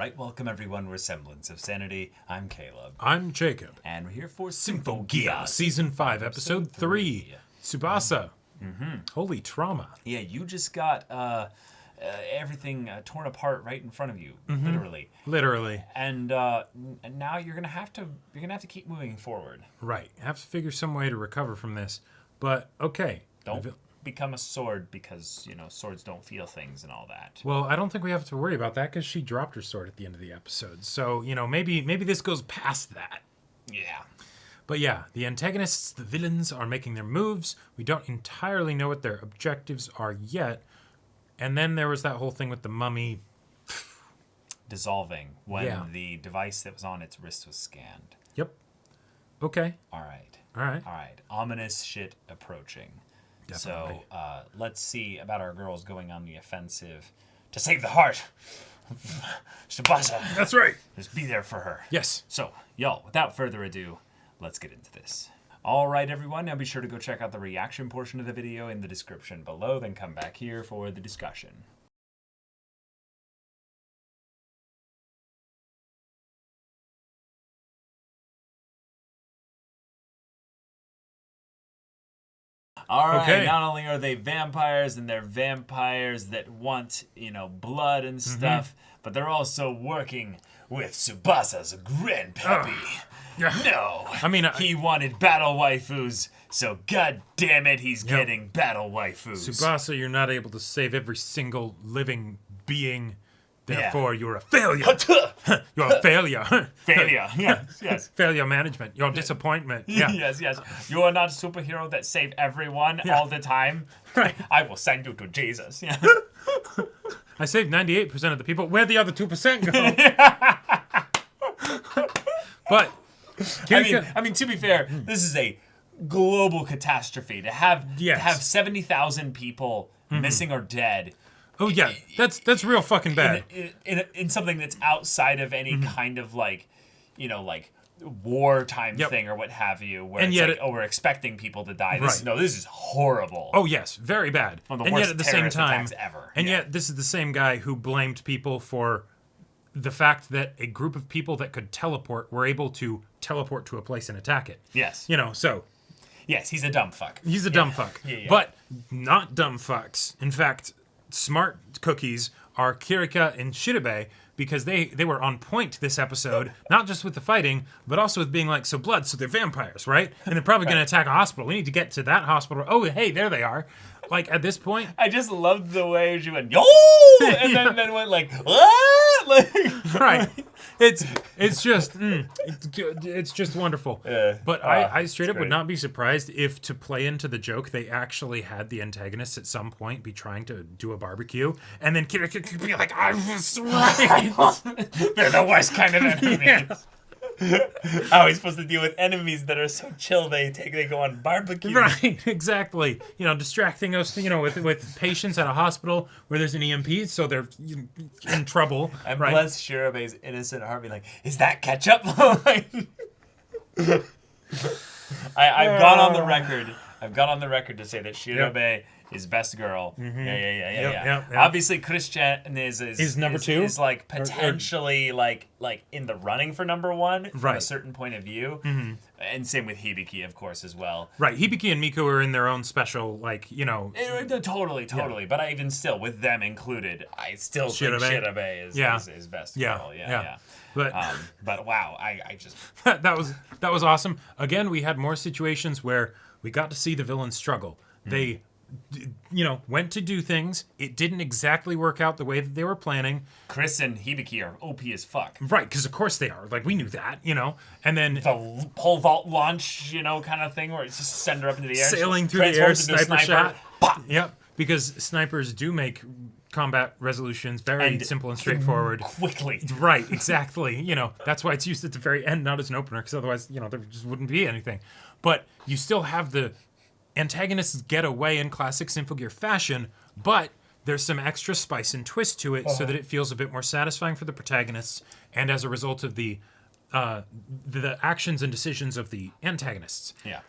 right, welcome everyone. We're Semblance of Sanity. I'm Caleb. I'm Jacob. And we're here for Symphogear, Season 5, Episode 3. Tsubasa. Holy trauma. Yeah, you just got everything torn apart right in front of you, literally. Literally. And now you're gonna have to keep moving forward. Right. Have to figure some way to recover from this. But, okay. Don't become a sword because, swords don't feel things and all that. Well, I don't think we have to worry about that because she dropped her sword at the end of the episode. So, maybe this goes past that. Yeah. But yeah, the antagonists, the villains, are making their moves. We don't entirely know what their objectives are yet. And then there was that whole thing with the mummy dissolving when the device that was on its wrist was scanned. Yep. Okay. All right. All right. Ominous shit approaching. Definitely. So let's see about our girls going on the offensive to save the heart of Tsubasa. That's right. Just be there for her. Yes. So, y'all, without further ado, let's get into this. All right, everyone. Now be sure to go check out the reaction portion of the video in the description below. Then come back here for the discussion. All right, okay. Not only are they vampires, and they're vampires that want, blood and stuff, but they're also working with Tsubasa's grandpappy. No, I mean, he wanted battle waifus, so god damn it, he's getting battle waifus. Tsubasa, you're not able to save every single living being. Therefore, you're a failure. You're a failure. Failure, yes. Failure management. Your disappointment. Yeah. Yes. You are not a superhero that save everyone all the time. Right. I will send you to Jesus. Yeah. I saved 98% of the people. Where'd the other 2% go? But I mean, to be fair, this is a global catastrophe. To have 70,000 people missing or dead. Oh yeah, that's real fucking bad. In something that's outside of any kind of wartime thing or what have you, where and it's yet we're expecting people to die. This is horrible. Oh yes, very bad. One of the and worst yet at the same time, ever. And yet this is the same guy who blamed people for the fact that a group of people that could teleport were able to teleport to a place and attack it. Yes. So. Yes, he's a dumb fuck. He's a dumb fuck. Yeah. But not dumb fucks. In fact, smart cookies are Kirika and Shirabe because they were on point this episode, not just with the fighting, but also with being like, so they're vampires, right? And they're probably going to attack a hospital. We need to get to that hospital. Oh, hey, there they are. Like, at this point... I just loved the way she went, yo! And then went like, what? Right. It's just wonderful. But I straight up would not be surprised if, to play into the joke, they actually had the antagonists at some point be trying to do a barbecue, and then Kirika could be like, I was right. They're the worst kind of enemies. Yeah. How are we supposed to deal with enemies that are so chill they go on barbecue? Right, exactly. Distracting us, with patients at a hospital where there's an EMP, so they're in trouble. And right? bless Shirabe's innocent heart, be like, is that ketchup? I've gone on the record. I've gone on the record to say that Shirabe is best girl. Yeah. Obviously, Christian is number two. Is like potentially like in the running for number one from a certain point of view. And same with Hibiki, of course, as well. Right, Hibiki and Miku are in their own special, Totally. Yeah. But I even still, with them included, I still think Shirabe is best girl. Yeah. But wow, I just that was awesome. Again, we had more situations where we got to see the villains struggle. They, went to do things. It didn't exactly work out the way that they were planning. Chris and Hibiki are OP as fuck. Right, because of course they are. Like, we knew that, And then the pole vault launch, kind of thing where it's just send her up into the air. Sailing through the air, sniper shot. Pop! Yep, because snipers do make combat resolutions very simple and straightforward. Quickly. Right, exactly. That's why it's used at the very end, not as an opener, because otherwise, there just wouldn't be anything. But you still have the antagonists get away in classic Symphogear fashion, but there's some extra spice and twist to it so that it feels a bit more satisfying for the protagonists, and as a result of the actions and decisions of the antagonists. Yeah.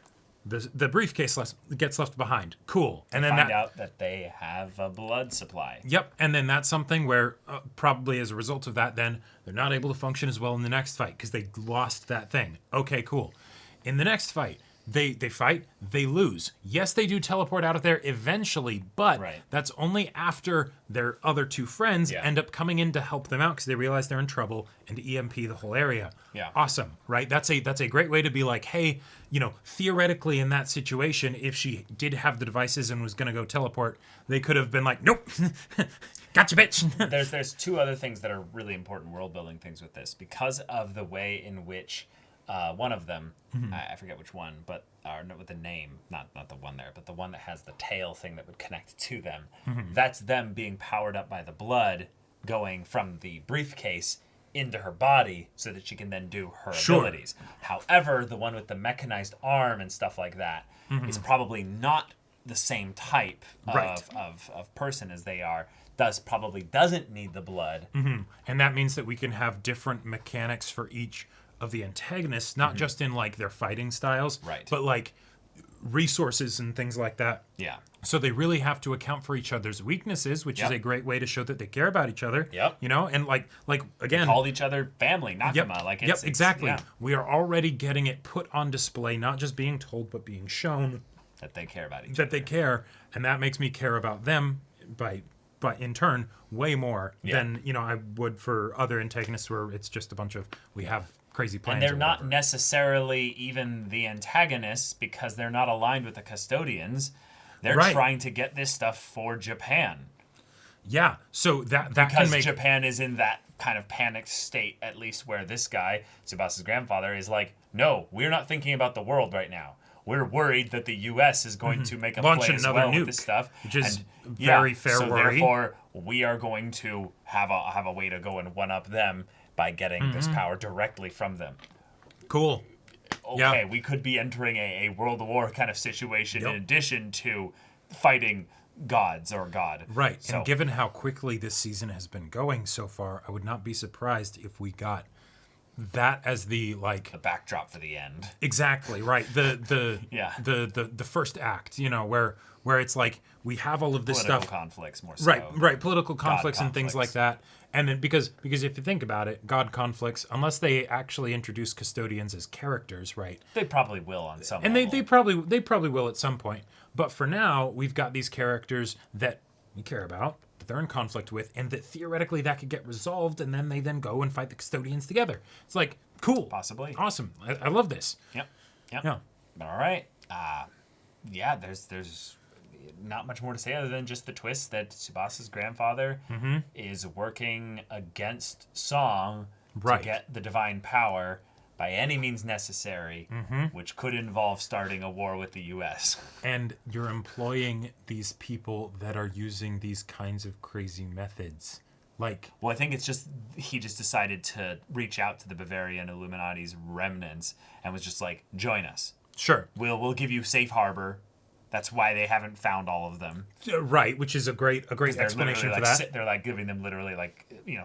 The briefcase gets left behind. Cool. And then Find out that they have a blood supply. Yep, and then that's something where probably as a result of that, then they're not able to function as well in the next fight because they lost that thing. Okay, cool. In the next fight, they fight, they lose. Yes, they do teleport out of there eventually, but that's only after their other two friends end up coming in to help them out because they realize they're in trouble and EMP the whole area. Yeah. Awesome, right? That's a great way to be like, hey, theoretically in that situation, if she did have the devices and was going to go teleport, they could have been like, nope, gotcha, bitch. There's two other things that are really important world building things with this because of the way in which one of them, I forget which one, but with the name, not the one there, but the one that has the tail thing that would connect to them. That's them being powered up by the blood going from the briefcase into her body so that she can then do her abilities. However, the one with the mechanized arm and stuff like that is probably not the same type of person as they are. Probably doesn't need the blood. And that means that we can have different mechanics for each of the antagonists, not just in like their fighting styles, but like resources and things like that. Yeah. So they really have to account for each other's weaknesses, which is a great way to show that they care about each other. Yep. And like again, they called each other family, Nakama. Exactly. We are already getting it put on display, not just being told, but being shown that they care about each other. That they care, and that makes me care about them but in turn way more than I would for other antagonists where it's just a bunch of we have crazy plans. And they're not necessarily even the antagonists because they're not aligned with the custodians. They're trying to get this stuff for Japan. Yeah, so that because can make Japan is in that kind of panicked state, at least where this guy, Tsubasa's grandfather, is like, no, we're not thinking about the world right now. We're worried that the U.S. is going to make a launch play as another well nuke, with this stuff, which is very fair so worry. Therefore, we are going to have a way to go and one up them by getting this power directly from them. Cool. Okay, we could be entering a World War kind of situation in addition to fighting gods or God. Right, so, and given how quickly this season has been going so far, I would not be surprised if we got that as the backdrop for the end. Exactly, right. The first act, where it's like we have all of this political stuff. Conflicts more so. Right, political conflicts God and things like that. And then because if you think about it, God conflicts, unless they actually introduce custodians as characters, right? They probably will on some and level. they probably will at some point. But for now, we've got these characters that we care about, that they're in conflict with, and that theoretically that could get resolved, and then they go and fight the custodians together. It's like, cool. Possibly. Awesome. I love this. Yep. Yeah. All right. There's not much more to say other than just the twist that Tsubasa's grandfather is working against Song to get the divine power by any means necessary, which could involve starting a war with the U.S. And you're employing these people that are using these kinds of crazy methods. Well, I think it's just he just decided to reach out to the Bavarian Illuminati's remnants and was just like, join us. Sure. We'll give you safe harbor. That's why they haven't found all of them. Right, which is a great explanation for that. They're giving them literally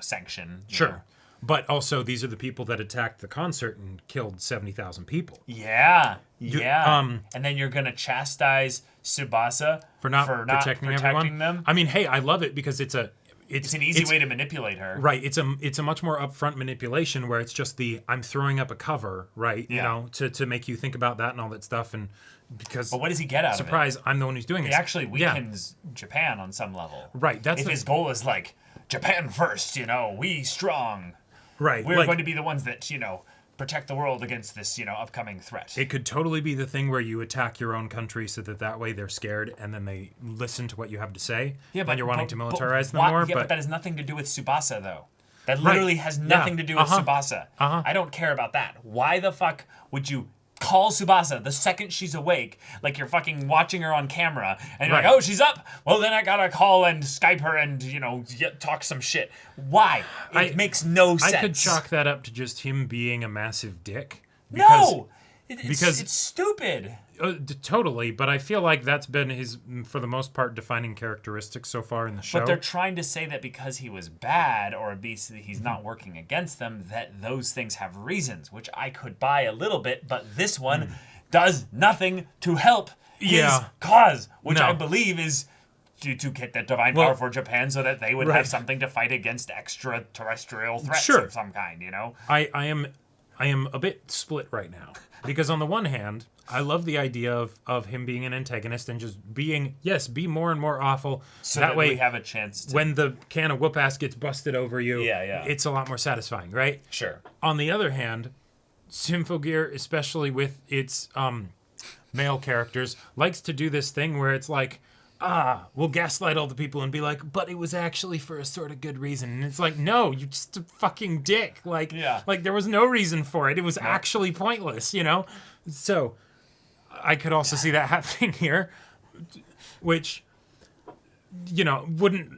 sanction. Sure. But also, these are the people that attacked the concert and killed 70,000 people. Yeah. And then you're going to chastise Tsubasa for not protecting everyone? them? I mean, hey, I love it because it's an easy way to manipulate her. Right. It's a much more upfront manipulation where it's just I'm throwing up a cover, right? Yeah. To make you think about that and all that stuff. And because but what does he get out of it? Surprise, I'm the one who's doing it. He actually weakens Japan on some level. Right. If his goal is Japan first, we strong. Right. We're going to be the ones that, protect the world against this, upcoming threat. It could totally be the thing where you attack your own country so that way they're scared and then they listen to what you have to say. Yeah, but you're wanting to militarize them more. Yeah, but that has nothing to do with Tsubasa, though. That literally has nothing to do with Tsubasa. I don't care about that. Why the fuck would you call Tsubasa the second she's awake, like you're fucking watching her on camera, and you're like, oh, she's up? Well, then I gotta call and Skype her and, talk some shit. Why? It makes no sense. I could chalk that up to just him being a massive dick. No! It's stupid. Totally, but I feel like that's been his, for the most part, defining characteristic so far in the show. But they're trying to say that because he was bad, or he's not working against them, that those things have reasons, which I could buy a little bit, but this one does nothing to help his cause, which I believe is to get that divine power for Japan so that they would have something to fight against extraterrestrial threats of some kind, you know? I am a bit split right now. Because on the one hand, I love the idea of him being an antagonist and just being, be more and more awful. So that way we have a chance to... When the can of whoop-ass gets busted over you, yeah. it's a lot more satisfying, right? Sure. On the other hand, Symphogear, especially with its male characters, likes to do this thing where it's like, we'll gaslight all the people and be like, but it was actually for a sort of good reason. And it's like, no, you just a fucking dick. Like, there was no reason for it. It was actually pointless, you know? So I could also see that happening here, which, you know, wouldn't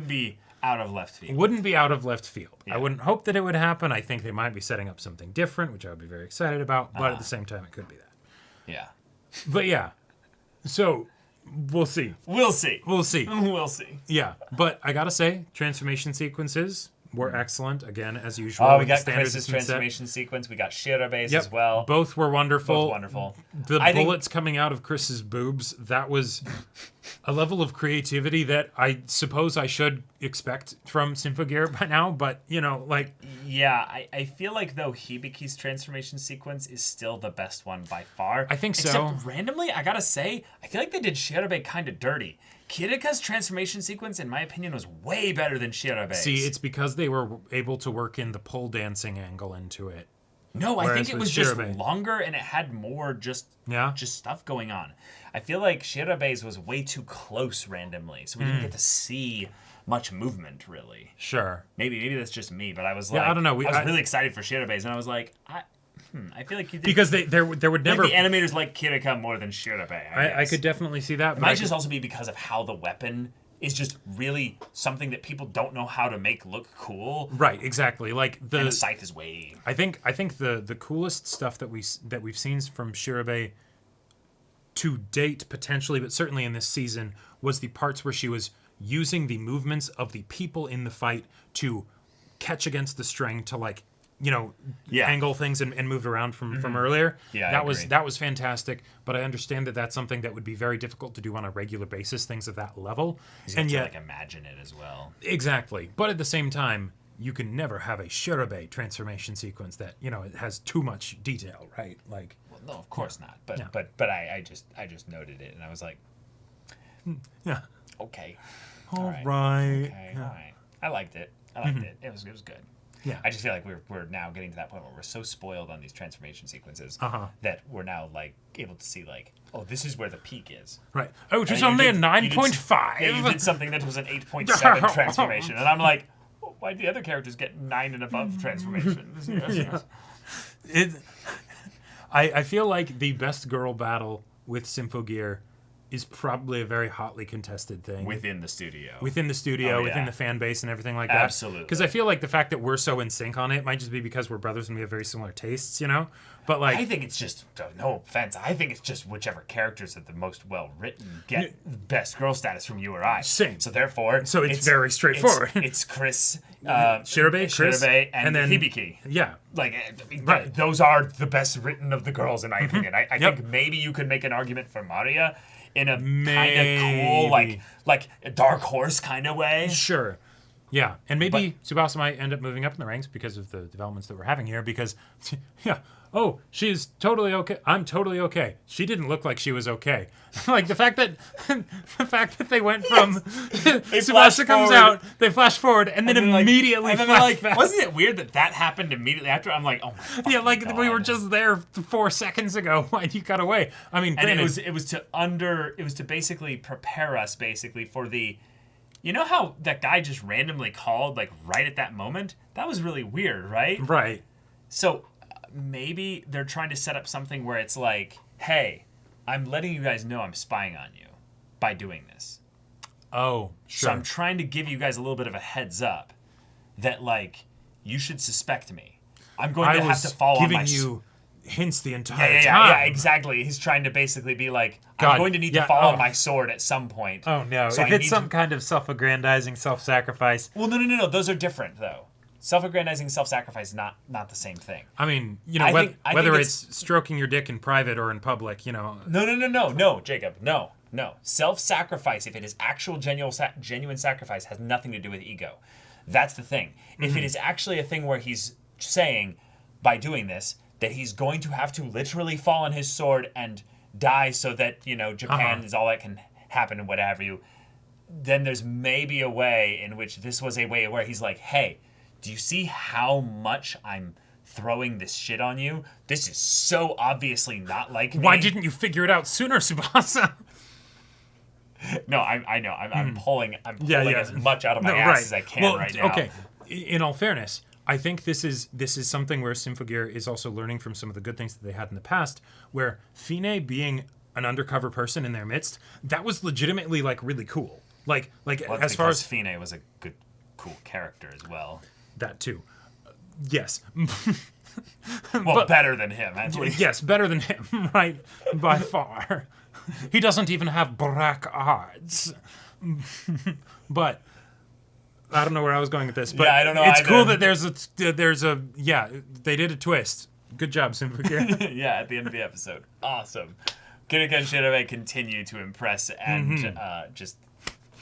be out of left field. Wouldn't be out of left field. Yeah. I wouldn't hope that it would happen. I think they might be setting up something different, which I would be very excited about. But at the same time, it could be that. Yeah. But yeah. So we'll see. We'll see. Yeah. But I got to say, transformation sequences were excellent, again, as usual. We got Chris's transformation sequence. We got Shirabe's as well. Both were wonderful. The bullets coming out of Chris's boobs, that was a level of creativity that I suppose I should expect from Symphogear by now, but, you know, like... Yeah, I feel like, though, Hibiki's transformation sequence is still the best one by far. I think so. Except, randomly, I gotta say, I feel like they did Shirabe kind of dirty. Kirika's transformation sequence, in my opinion, was way better than Shirabe's. See, it's because they were able to work in the pole dancing angle into it. No, I think it was just longer and it had more just stuff going on. I feel like Shirabe's was way too close randomly, so we didn't get to see much movement, really. Sure. Maybe that's just me, but I was like... I don't know. I was really excited for Shirabe's, and I was like... I feel like because there would never the animators like Kirika more than Shirabe. I could definitely see that. It might just also be because of how the weapon is just really something that people don't know how to make look cool. Right, exactly. Like the scythe is way. I think the coolest stuff that we've seen from Shirabe to date, potentially, but certainly in this season, was the parts where she was using the movements of the people in the fight to catch against the string to, like, you know, angle things and move around from earlier. Yeah, that was fantastic. But I understand that that's something that would be very difficult to do on a regular basis, things of that level. And yet, like, imagine it as well. Exactly. But at the same time, you can never have a Shirabe transformation sequence that, you know, it has too much detail, right? Like, well, no, of course not. But I just noted it and I was like, yeah, okay, all right. Okay, all right. I liked it. It was good. Yeah. I just feel like we're now getting to that point where we're so spoiled on these transformation sequences that we're now, like, able to see, like, oh, this is where the peak is. Right. Oh, it was only a 9.5. Yeah, you did something that was an 8.7 transformation. And I'm like, well, why do the other characters get 9 and above transformations? I feel like the best girl battle with Symphogear is probably a very hotly contested thing. Within the studio, within the fan base and everything like that. Absolutely. Because I feel like the fact that we're so in sync on it might just be because we're brothers and we have very similar tastes, you know? But, like... I think it's just, no offense, I think it's just whichever characters are the most well-written get best girl status from you or I. Same. So therefore... So it's very straightforward. It's Chris... Shirabe, and then Hibiki. Yeah. Like, those are the best written of the girls, in my opinion. I think maybe you could make an argument for Maria in a kind of cool, like a dark horse kind of way. Sure. Yeah. And maybe Tsubasa might end up moving up in the ranks because of the developments that we're having here, because, oh, she's totally okay. I'm totally okay. She didn't look like she was okay. Like, the fact that they went from Tsubasa comes out, they flash forward, and then immediately flash back. Wasn't it weird that happened immediately after? I'm like, oh my God. Yeah, like, we were just there 4 seconds ago. Why'd you cut away? I mean, and it was to basically prepare us for the... You know how that guy just randomly called, like, right at that moment? That was really weird, right? Right. So maybe they're trying to set up something where it's like, hey, I'm letting you guys know I'm spying on you by doing this. Oh, sure. So I'm trying to give you guys a little bit of a heads up that, like, you should suspect me. I'm going to have to follow on my... giving you hints the entire time. Yeah, exactly. He's trying to basically be like, I'm going to need to fall on my sword at some point. Oh, no. So if it's some kind of self-aggrandizing, self-sacrifice... Well, no. Those are different, though. self-aggrandizing, self-sacrifice is not the same thing. I mean, you know, I whether think it's stroking your dick in private or in public, you know. No, Jacob, no. Self-sacrifice, if it is actual genuine sacrifice, has nothing to do with ego. That's the thing. If it is actually a thing where he's saying, by doing this, that he's going to have to literally fall on his sword and die so that, you know, Japan is all that can happen and what have you, then there's maybe a way in which this was a way where he's like, hey, do you see how much I'm throwing this shit on you? This is so obviously not like me. Why didn't you figure it out sooner, Tsubasa? No, I know. I'm pulling as much out of my ass as I can right now. Okay. In all fairness, I think this is something where Symphogear is also learning from some of the good things that they had in the past, where Fine being an undercover person in their midst, that was legitimately like really cool. Like as far as Fine was a good, cool character as well. That too. Yes. Well, better than him, at least. Yes, better than him, right? By far. He doesn't even have black odds. But I don't know where I was going with this. But yeah, I don't know. It's either. cool that there's a they did a twist. Good job, Symphogear. Yeah, at the end of the episode. Awesome. Kirika and Shirame continue to impress and just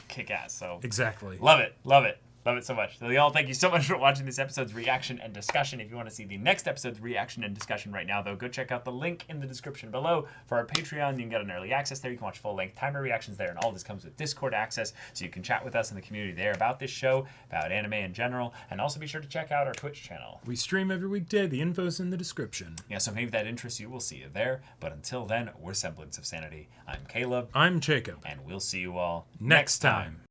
kick ass. So Exactly. Love it. Love it so much. So y'all, thank you so much for watching this episode's reaction and discussion. If you want to see the next episode's reaction and discussion right now, though, go check out the link in the description below for our Patreon. You can get an early access there. You can watch full-length timer reactions there, and all this comes with Discord access, so you can chat with us in the community there about this show, about anime in general, and also be sure to check out our Twitch channel. We stream every weekday. The info's in the description. Yeah, so maybe that interests you. We'll see you there. But until then, we're Semblance of Sanity. I'm Caleb. I'm Jacob. And we'll see you all Next time.